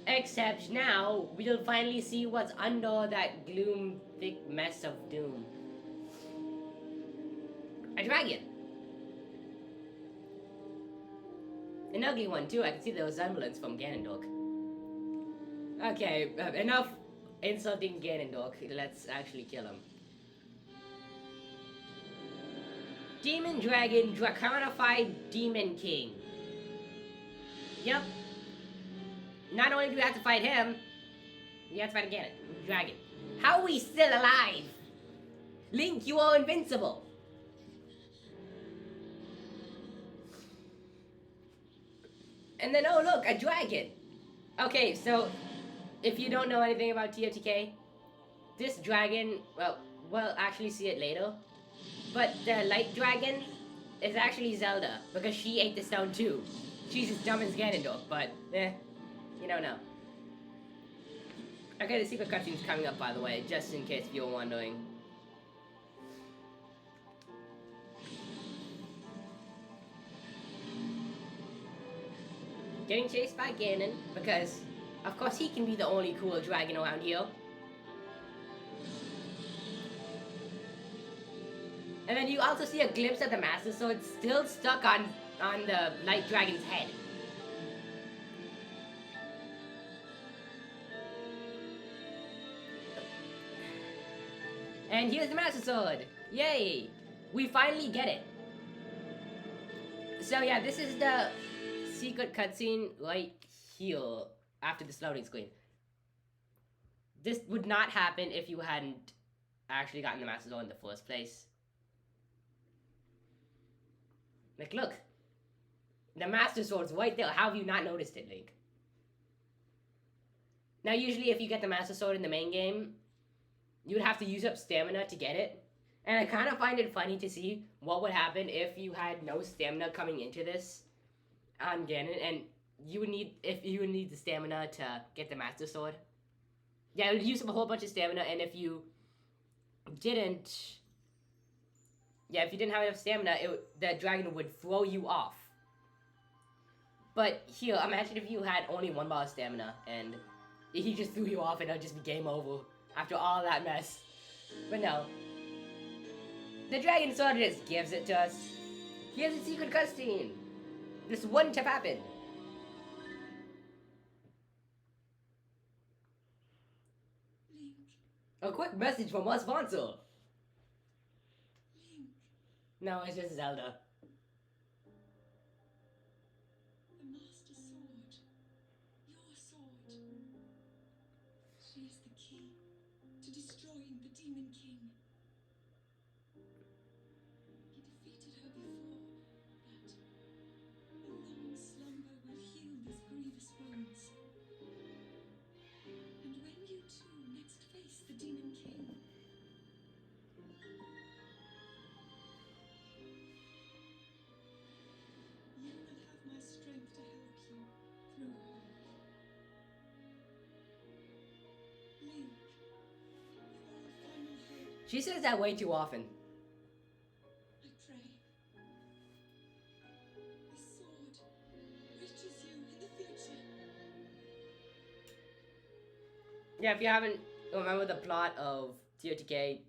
Except now, we'll finally see what's under that gloom, thick mess of doom. A dragon. An ugly one too, I can see the resemblance from Ganondorf. Okay, enough insulting Ganondorf, let's actually kill him. Demon Dragon, Draconified Demon King. Yep. Not only do we have to fight him, we have to fight again, Dragon. How are we still alive? Link, you are invincible. And then, oh look, a dragon. Okay, so, if you don't know anything about TOTK, this dragon, well, we'll actually see it later. But the light dragon is actually Zelda, because she ate the stone too. She's as dumb as Ganondorf, but, you don't know. Okay, the secret cutscene's coming up, by the way, just in case you were wondering. Getting chased by Ganon, because, of course, he can be the only cool dragon around here. And then you also see a glimpse of the Master Sword still stuck on the Light Dragon's head. And here's the Master Sword! Yay! We finally get it. So yeah, this is the secret cutscene right here after this loading screen. This would not happen if you hadn't actually gotten the Master Sword in the first place. Like, look. The Master Sword's right there. How have you not noticed it, Link? Now, usually if you get the Master Sword in the main game, you would have to use up stamina to get it. And I kind of find it funny to see what would happen if you had no stamina coming into this on Ganon, and you would need the stamina to get the Master Sword. Yeah, it would use up a whole bunch of stamina, and if you didn't have enough stamina, the dragon would throw you off. But here, imagine if you had only 1 bar of stamina, and he just threw you off, and it would just be game over. After all that mess. But no. The dragon sword just gives it to us. Here's a secret cutscene. This wouldn't have happened. Link, A quick message from our sponsor. Link, No, it's just Zelda. the Master Sword. Your sword. She is the key to destroying the Demon King. He defeated her before, but a long slumber will heal these grievous wounds. And when you two next face the Demon King, you will have my strength to help you through her. Link, you are our final hope, She says that way too often. I pray. This sword reaches you in the future. Yeah, if you haven't remember the plot of TOTK,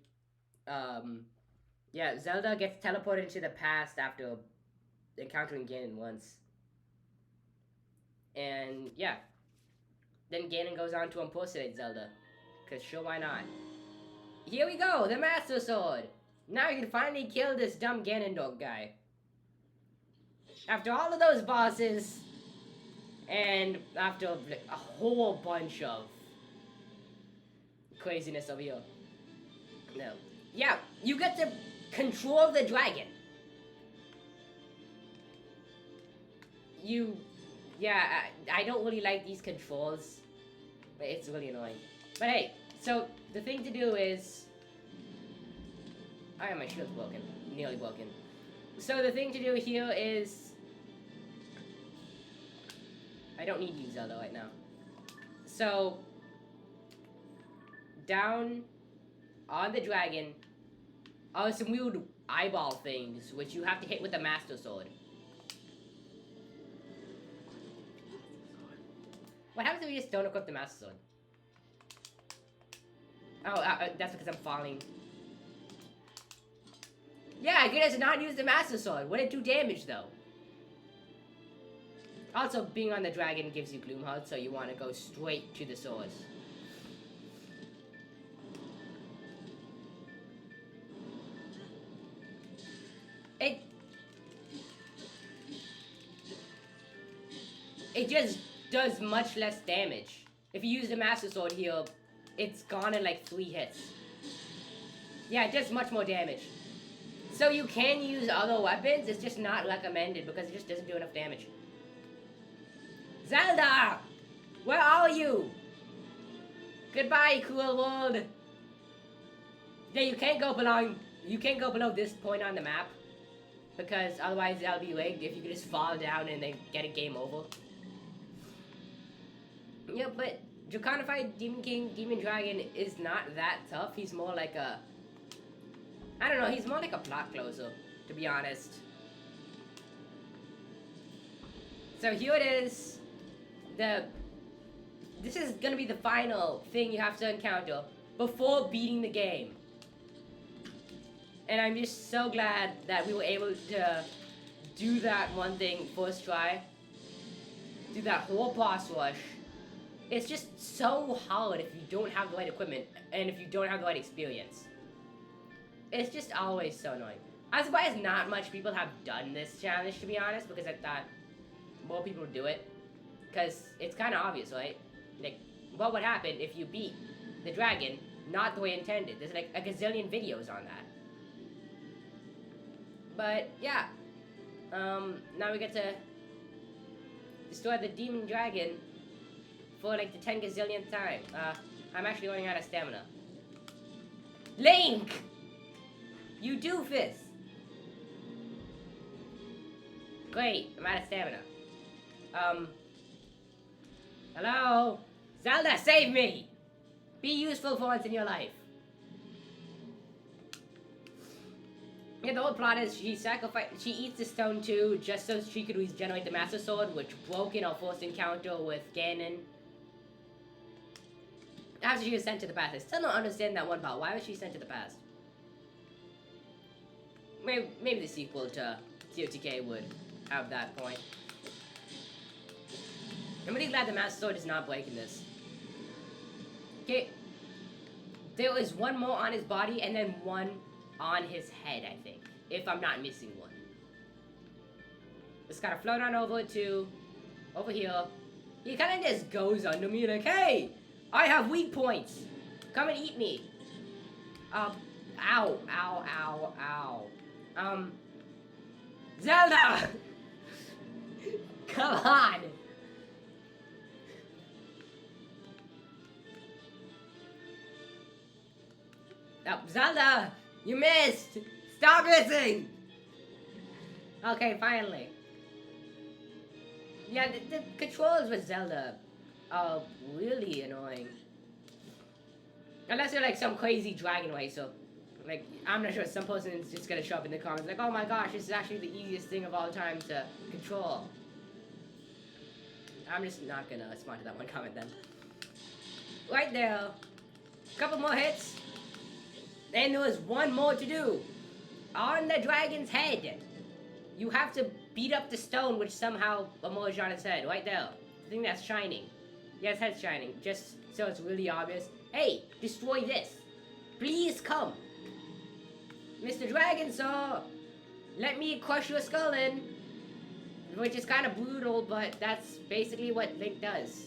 yeah, Zelda gets teleported into the past after encountering Ganon once. And yeah, then Ganon goes on to impersonate Zelda. Because sure, why not? Here we go, the Master Sword! Now you can finally kill this dumb Ganondorf guy. After all of those bosses, and after like, a whole bunch of craziness over here. No. Yeah, you get to control the dragon. Yeah, I don't really like these controls, but it's really annoying. But hey, so the thing to do is, my shield's broken, nearly broken. So the thing to do here is, I don't need to use Zelda right now. So, down on the dragon are some weird eyeball things, which you have to hit with the Master Sword. What happens if we just don't equip the Master Sword? Oh, that's because I'm falling. Yeah, I could just not use the Master Sword. Would it do damage, though? Also, being on the dragon gives you Gloom Health, so you want to go straight to the swords. It just does much less damage. If you use the Master Sword here, it's gone in like 3 hits. Yeah, it does much more damage. So you can use other weapons, it's just not recommended because it just doesn't do enough damage. Zelda! Where are you? Goodbye, cool world. Yeah, you can't go below this point on the map. Because otherwise that'll be rigged if you could just fall down and then get a game over. Yeah, but Draconified Demon King, Demon Dragon is not that tough. He's more like a... I don't know, he's more like a plot closer, to be honest. So here it is. This is gonna be the final thing you have to encounter before beating the game. And I'm just so glad that we were able to do that one thing first try. Do that whole boss rush. It's just so hard if you don't have the right equipment and if you don't have the right experience. It's just always so annoying. I'm surprised not much people have done this challenge, to be honest, because I thought more people would do it. Because it's kind of obvious, right? Like, what would happen if you beat the dragon not the way intended? There's like a gazillion videos on that. But, yeah. Now we get to destroy the demon dragon for like the 10 gazillionth time. I'm actually running out of stamina. Link! You doofus! Great, I'm out of stamina. Hello? Zelda, save me! Be useful for once in your life. Yeah, the whole plot is she eats the stone too, just so she could regenerate the Master Sword, which broke in our first encounter with Ganon. After she was sent to the past. I still don't understand that one part. Why was she sent to the past? Maybe the sequel to TOTK would have that point. I'm really glad the Master Sword is not breaking this. Okay. There was one more on his body and then one on his head, I think. If I'm not missing one. Just gotta float on over to... over here. He kinda just goes under me like, hey! I have weak points! Come and eat me! Ow, ow, ow, ow. Zelda! Come on! Oh, Zelda! You missed! Stop missing! Okay, finally. Yeah, the controls with Zelda are really annoying. Unless you're like some crazy dragon racer. Like, I'm not sure, some person is just gonna show up in the comments like, oh my gosh, this is actually the easiest thing of all time to control. I'm just not gonna respond to that one comment then. Right there. Couple more hits. And there was one more to do. On the dragon's head. You have to beat up the stone which somehow emerged on its head. Right there. The thing that's shining. Yeah, its head's shining. Just so it's really obvious. Hey, destroy this. Please come. Mr. Dragon, sir. Let me crush your skull in. Which is kind of brutal, but that's basically what Link does.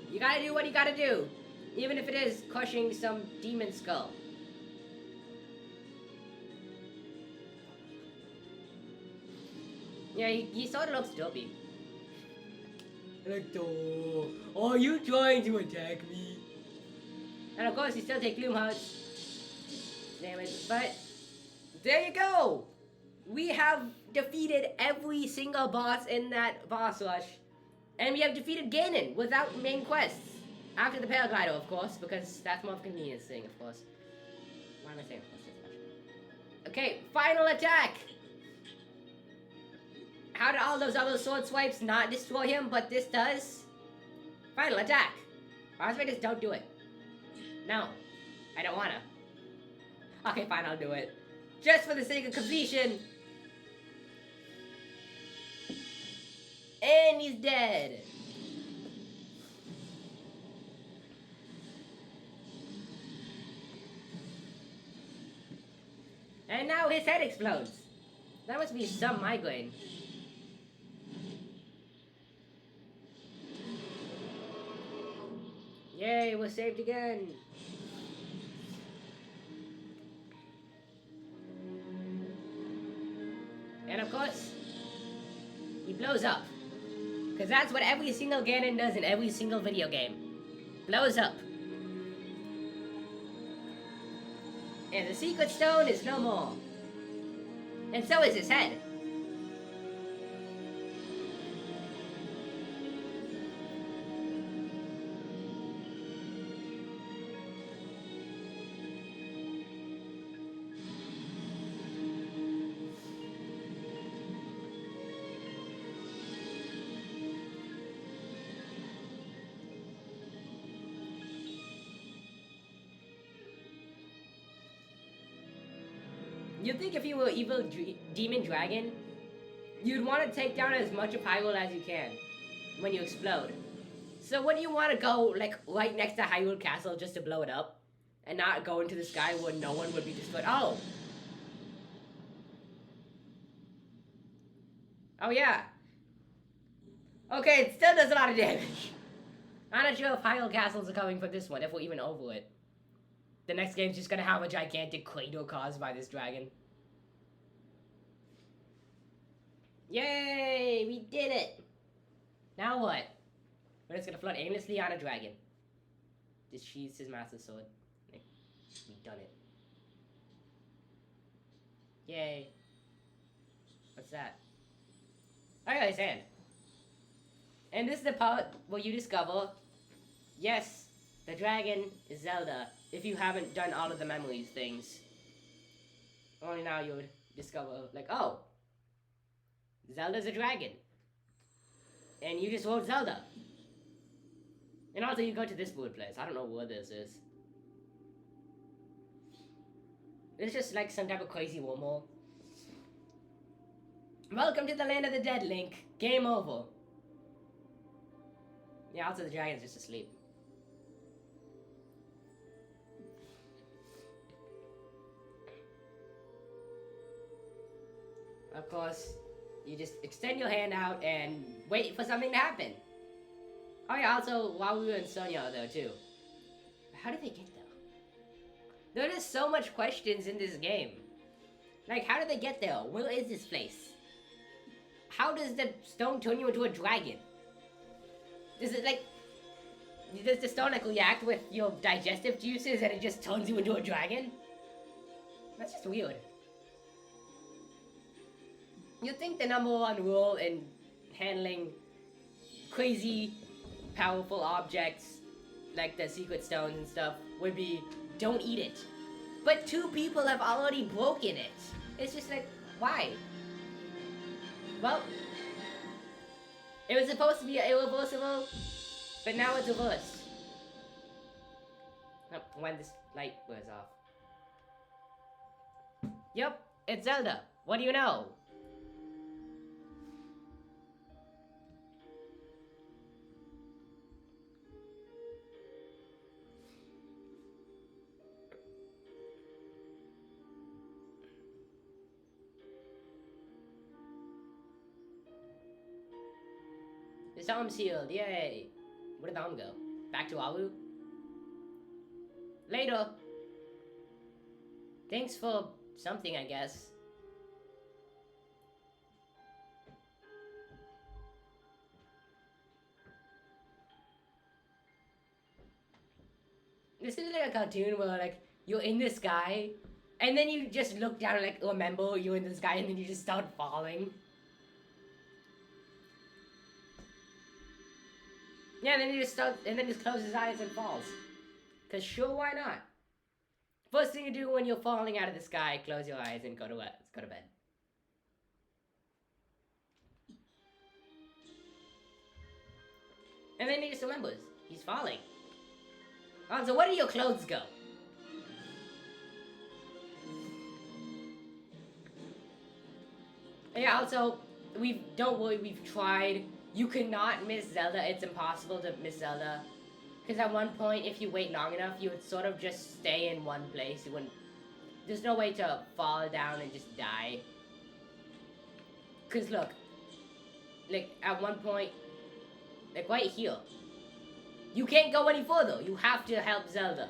You gotta do what you gotta do. Even if it is crushing some demon skull. Yeah, he sort of looks dopey. Like, oh, are you trying to attack me? And of course, you still take Gloom Hearts. Damn it. But, there you go! We have defeated every single boss in that boss rush. And we have defeated Ganon without main quests. After the paraglider, of course, because that's more of a convenience thing, of course. Why am I saying of course this much? Okay, final attack! How did all those other sword swipes not destroy him, but this does? Final attack! Why don't I just don't do it? No. I don't wanna. Okay, fine, I'll do it. Just for the sake of completion! And he's dead! And now his head explodes. That must be some migraine. Yay, we're saved again. And of course, he blows up. Because that's what every single Ganon does in every single video game. Blows up. And the secret stone is no more. And so is his head. You'd think if you were evil demon dragon, you'd want to take down as much of Hyrule as you can when you explode. So wouldn't you want to go like right next to Hyrule Castle just to blow it up? And not go into the sky where no one would be destroyed? Oh! Oh yeah. Okay, it still does a lot of damage. I'm not sure if Hyrule Castles are coming for this one, if we're even over it. The next game's just gonna have a gigantic crater caused by this dragon. Yay! We did it! Now what? We're just gonna float aimlessly on a dragon. Just sheathes his master sword. We've done it. Yay. What's that? Oh yeah, his hand. And this is the part where you discover, yes, the dragon is Zelda. If you haven't done all of the memories things. Only now you would discover, like, oh, Zelda's a dragon. And you just wrote Zelda. And also, you go to this weird place. I don't know what this is. It's just like some type of crazy wormhole. Welcome to the land of the dead, Link. Game over. Yeah, also the dragon's just asleep. Of course, you just extend your hand out and wait for something to happen. Oh yeah, also, Wawu and Sonya are there too. How did they get there? There are just so much questions in this game. Like, how did they get there? Where is this place? How does the stone turn you into a dragon? Does it like... Does the stone like react with your digestive juices and it just turns you into a dragon? That's just weird. You'd think the number one rule in handling crazy, powerful objects like the secret stones and stuff would be don't eat it. But 2 people have already broken it. It's just like, why? Well, it was supposed to be irreversible, but now it's reversed. Oh, when this light wears off. Yep, it's Zelda. What do you know? His arm's healed, yay! Where did the arm go? Back to Alu? Later! Thanks for something, I guess. This is like a cartoon where, like, you're in the sky, and then you just look down and, like, remember you're in the sky, and then you just start falling. Yeah, and then you just start, and then just close his eyes and falls. Cause sure, why not? First thing you do when you're falling out of the sky, close your eyes and go to bed. And then he just remembers, he's falling. Oh, so where do your clothes go? Yeah, also, don't worry, we've tried. You cannot miss Zelda, it's impossible to miss Zelda. Because at one point, if you wait long enough, you would sort of just stay in one place. You wouldn't... There's no way to fall down and just die. Because look, like, at one point, like, right here, you can't go any further. You have to help Zelda.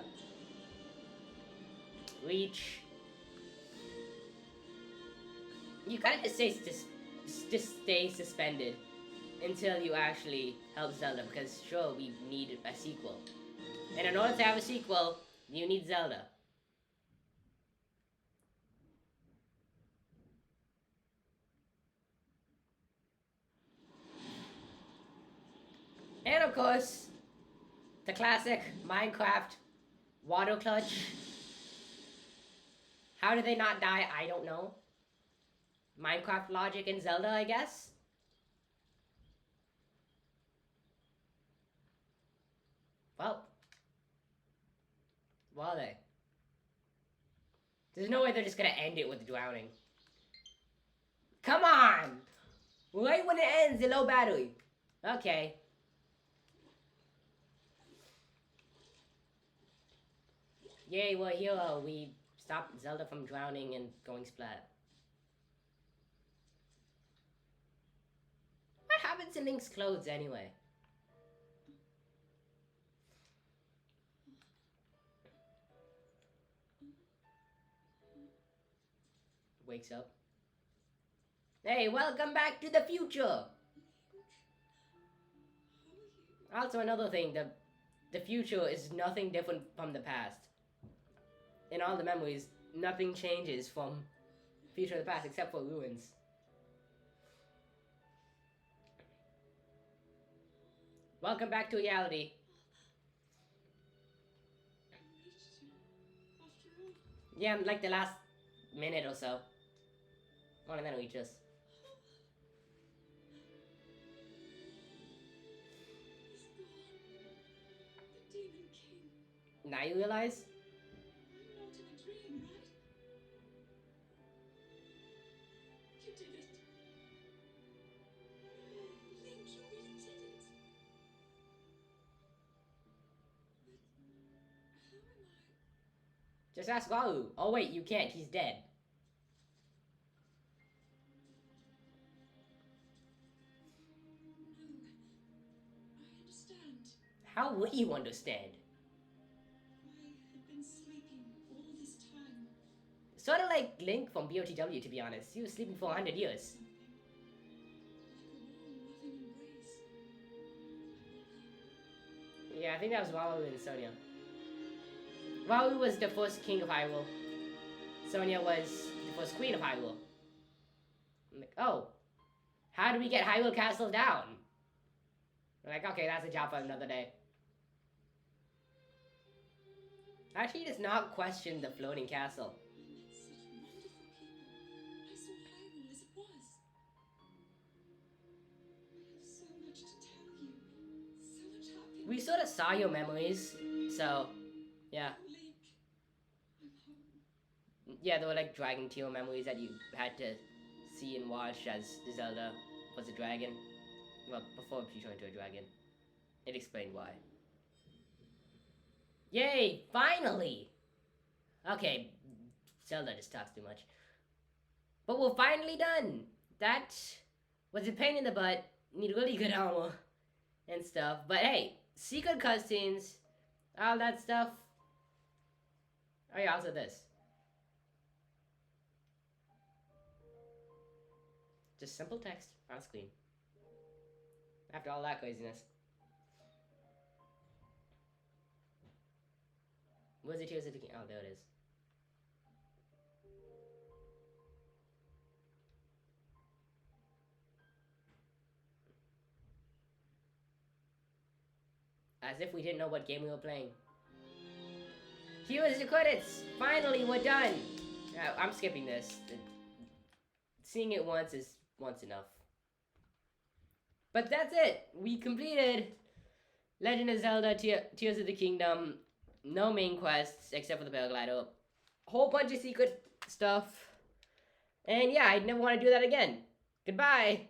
Reach. You kind of just stay suspended until you actually help Zelda, because sure, we need a sequel. And in order to have a sequel, you need Zelda. And of course, the classic Minecraft water clutch. How did they not die? I don't know. Minecraft logic in Zelda, I guess? Well, what are they? There's no way they're just gonna end it with drowning. Come on! Right when it ends, the low battery. Okay. Yay, we're a hero. We stopped Zelda from drowning and going splat. What happened to Link's clothes anyway? Wakes up. Hey, welcome back to the future! Also another thing, the future is nothing different from the past. In all the memories, nothing changes from future to the past except for ruins. Welcome back to reality. Yeah, like the last minute or so. Well, and then we just... Now you realize? I'm not in a dream, right? You did it. Oh, Link, you really did it. But how am I? Just ask Walu. Oh wait, you can't. He's dead. No, I understand. How would you understand? I had been sleeping all this time. Sort of like Link from BOTW, to be honest. He was sleeping for 100 years. Something. Like a warm, loving embrace. I woke up. Yeah, I think that was Walu and Sonia. Walu was the first king of Hyrule. Sonia was the first queen of Hyrule. I'm like, oh, how do we get Hyrule Castle down? I'm like, okay, that's a job for another day. Actually, does not question the floating castle. I met such wonderful people. I saw Hyrule as it was. I have so much to tell you. So much happiness. We sort of saw your memories, so yeah. Oh, Link. I'm home. Yeah, they were like Dragon Teal memories that you had to see and watch as Zelda was a dragon. Well, before she turned into a dragon. It explained why. Yay! Finally! Okay, Zelda just talks too much. But we're finally done! That was a pain in the butt. Need really good armor and stuff. But hey, secret cutscenes, all that stuff. Oh yeah, also this. Just simple text on screen. After all that craziness. Where's the Tears of the King? Oh, there it is. As if we didn't know what game we were playing. Here's the credits! Finally, we're done! I'm skipping this. Seeing it once is once enough. But that's it! We completed Legend of Zelda Tears of the Kingdom. No main quests except for the paraglider. Whole bunch of secret stuff. And yeah, I'd never want to do that again. Goodbye!